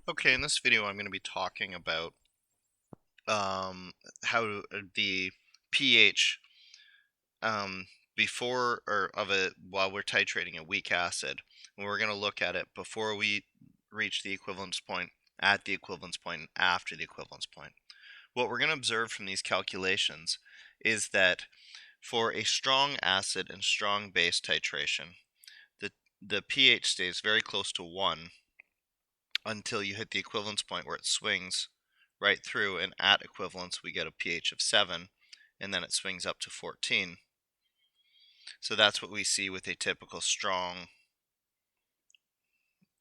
Okay, in this video I'm going to be talking about how the pH before or of it while we're titrating a weak acid, and we're going to look at it before we reach the equivalence point, at the equivalence point, and after the equivalence point. What we're going to observe from these calculations is that for a strong acid and strong base titration, the pH stays very close to 1 until you hit the equivalence point where it swings right through, and at equivalence we get a pH of 7, and then it swings up to 14. So that's what we see with a typical strong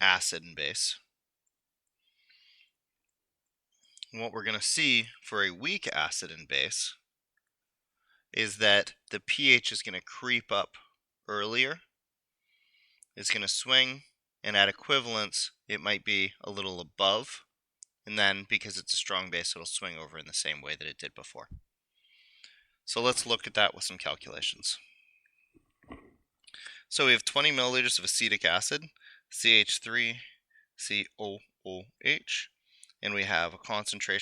acid and base. And what we're going to see for a weak acid and base is that the pH is going to creep up earlier. It's going to swing, and at equivalence it might be a little above, and then because it's a strong base it'll swing over in the same way that it did before. So let's look at that with some calculations. So we have 20 milliliters of acetic acid, CH3COOH, and we have a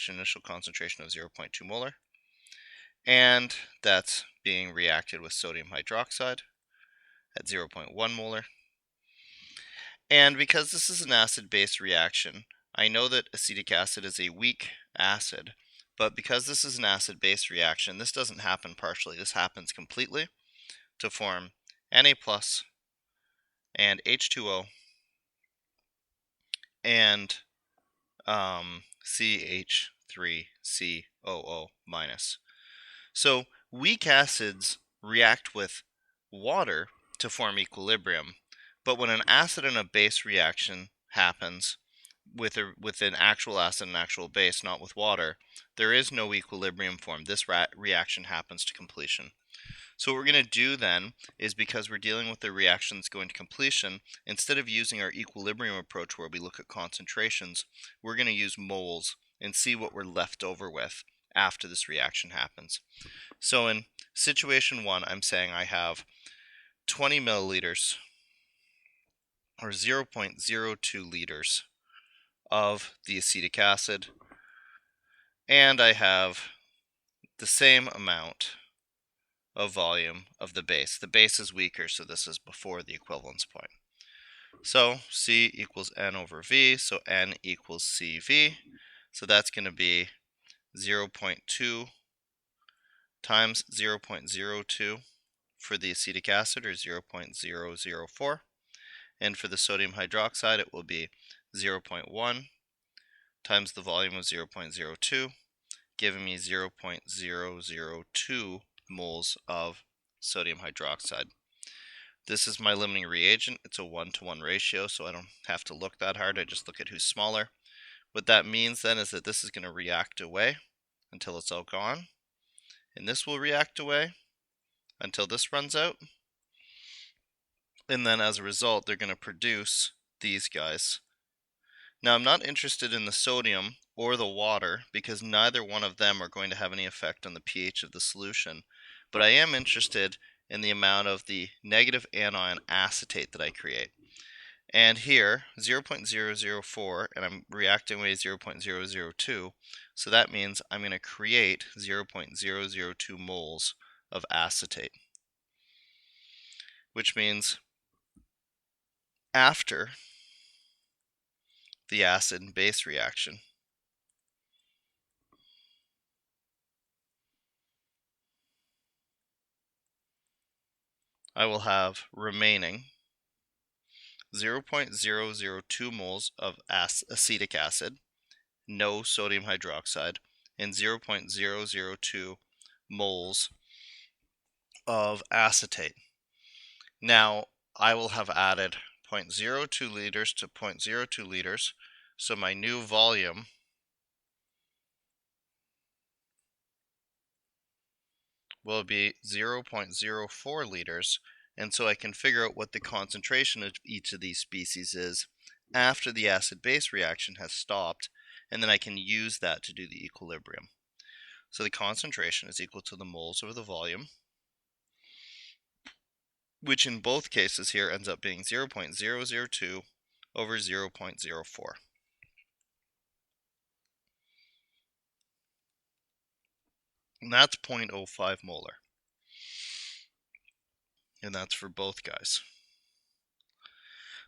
initial concentration of 0.2 molar, and that's being reacted with sodium hydroxide at 0.1 molar. And because this is an acid-base reaction, I know that acetic acid is a weak acid, but because this is an acid-base reaction, this doesn't happen partially. This happens completely to form Na plus and H2O and CH3COO minus. So weak acids react with water to form equilibrium, but when an acid and a base reaction happens with an actual acid and actual base, not with water, there is no equilibrium formed. This reaction happens to completion. So what we're going to do then is, because we're dealing with the reaction that's going to completion, instead of using our equilibrium approach where we look at concentrations, we're going to use moles and see what we're left over with after this reaction happens. So in situation 1, I'm saying I have 20 milliliters or 0.02 liters of the acetic acid, and I have the same amount of volume of the base. The base is weaker, so this is before the equivalence point. So C equals N over V, so N equals CV. So that's going to be 0.2 times 0.02 for the acetic acid, or 0.004. And for the sodium hydroxide, it will be 0.1 times the volume of 0.02, giving me 0.002 moles of sodium hydroxide. This is my limiting reagent. It's a 1-to-1 ratio, so I don't have to look that hard. I just look at who's smaller. What that means then is that this is going to react away until it's all gone, and this will react away until this runs out, and then as a result they're going to produce these guys. Now I'm not interested in the sodium or the water because neither one of them are going to have any effect on the pH of the solution, but I am interested in the amount of the negative anion acetate that I create. And here 0.004, and I'm reacting with 0.002, so that means I'm going to create 0.002 moles of acetate, which means after the acid and base reaction, I will have remaining 0.002 moles of acetic acid, no sodium hydroxide, and 0.002 moles of acetate. Now I will have added 0.02 liters to 0.02 liters, so my new volume will be 0.04 liters, and so I can figure out what the concentration of each of these species is after the acid-base reaction has stopped, and then I can use that to do the equilibrium. So the concentration is equal to the moles over the volume, which in both cases here ends up being 0.002 over 0.04. And that's 0.05 molar. And that's for both guys.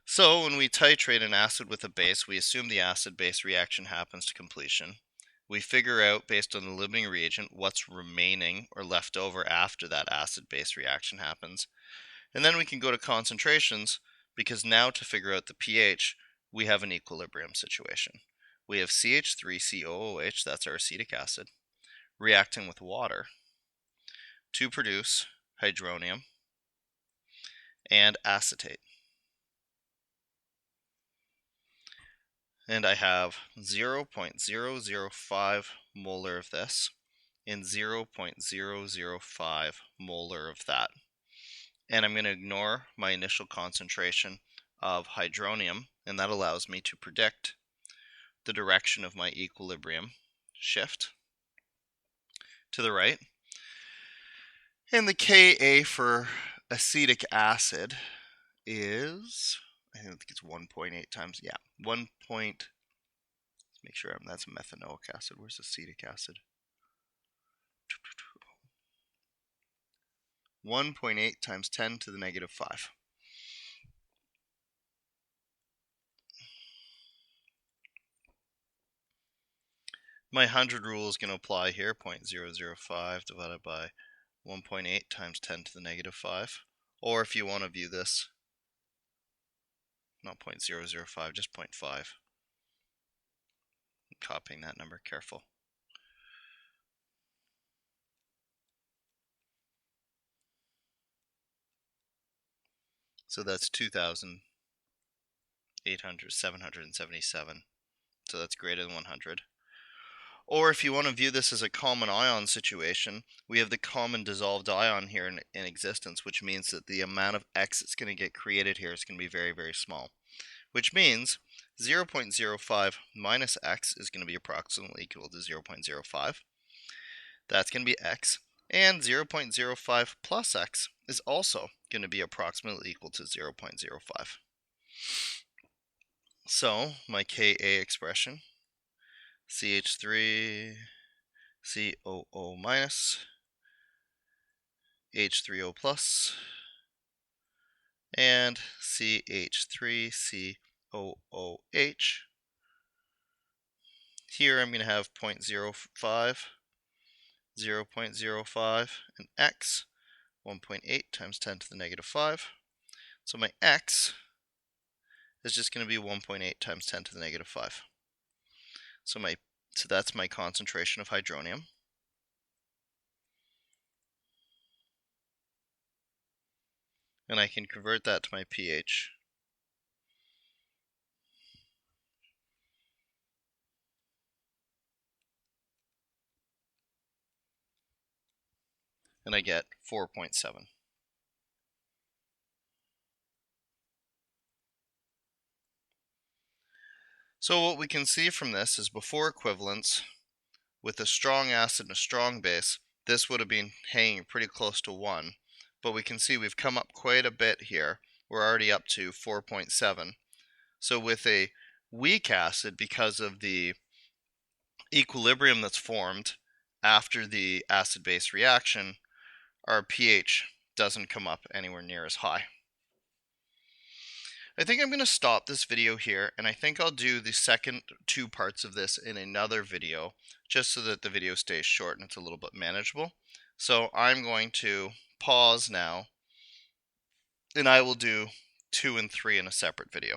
So when we titrate an acid with a base, we assume the acid-base reaction happens to completion. We figure out, based on the limiting reagent, what's remaining or left over after that acid-base reaction happens. And then we can go to concentrations, because now to figure out the pH, we have an equilibrium situation. We have CH3COOH, that's our acetic acid, reacting with water to produce hydronium and acetate. And I have 0.005 molar of this and 0.005 molar of that. And I'm going to ignore my initial concentration of hydronium, and that allows me to predict the direction of my equilibrium shift to the right. And the Ka for acetic acid is, I think it's 1.8 times, yeah, 1. Let's make sure that's methanoic acid. Where's acetic acid? 1.8 times 10 to the negative 5. My 100 rule is going to apply here, 0.005 divided by 1.8 times 10 to the negative 5. Or if you want to view this, not 0.005, just 0.5. Copying that number, careful. So that's 777. So that's greater than 100. Or if you want to view this as a common ion situation, we have the common dissolved ion here in existence, which means that the amount of X that's going to get created here is going to be very, very small. Which means 0.05 minus X is going to be approximately equal to 0.05. That's going to be X. And 0.05 plus X is also going to be approximately equal to 0.05. So my Ka expression, CH3COO minus H3O plus and CH3COOH. Here I'm going to have 0.05, 0.05, and X, 1.8 times 10 to the negative 5. So my X is just going to be 1.8 times 10 to the negative 5. So that's my concentration of hydronium. And I can convert that to my pH. And I get 4.7. So what we can see from this is before equivalence, with a strong acid and a strong base, this would have been hanging pretty close to 1. But we can see we've come up quite a bit here. We're already up to 4.7. So with a weak acid, because of the equilibrium that's formed after the acid-base reaction, our pH doesn't come up anywhere near as high. I think I'm going to stop this video here, and I think I'll do the second 2 parts of this in another video, just so that the video stays short and it's a little bit manageable. So I'm going to pause now, and I will do 2 and 3 in a separate video.